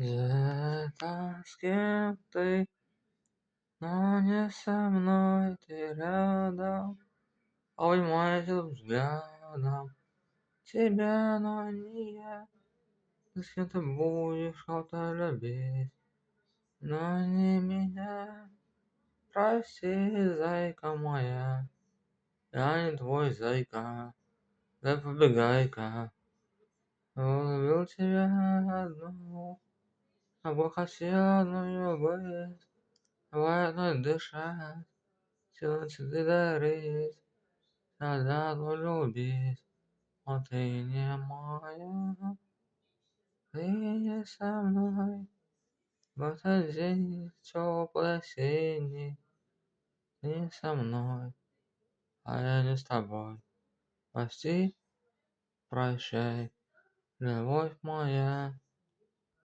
Где-то с кем ты, но не со мной ты рядом. Обнимаю тебя взглядом тебя, но не я. Ты с кем ты будешь кого-то любить, но не меня. Прости, зайка моя, я не твой зайка, да побегай-ка. Любил тебя одну, а Бог хотел одной быть, давай одной дышать, силы цветы дарить, тогда одну любить. Но ты не моя, ты не со мной. В этот день теплый осенний, ты не со мной, а я не с тобой. Прости, прощай, любовь моя.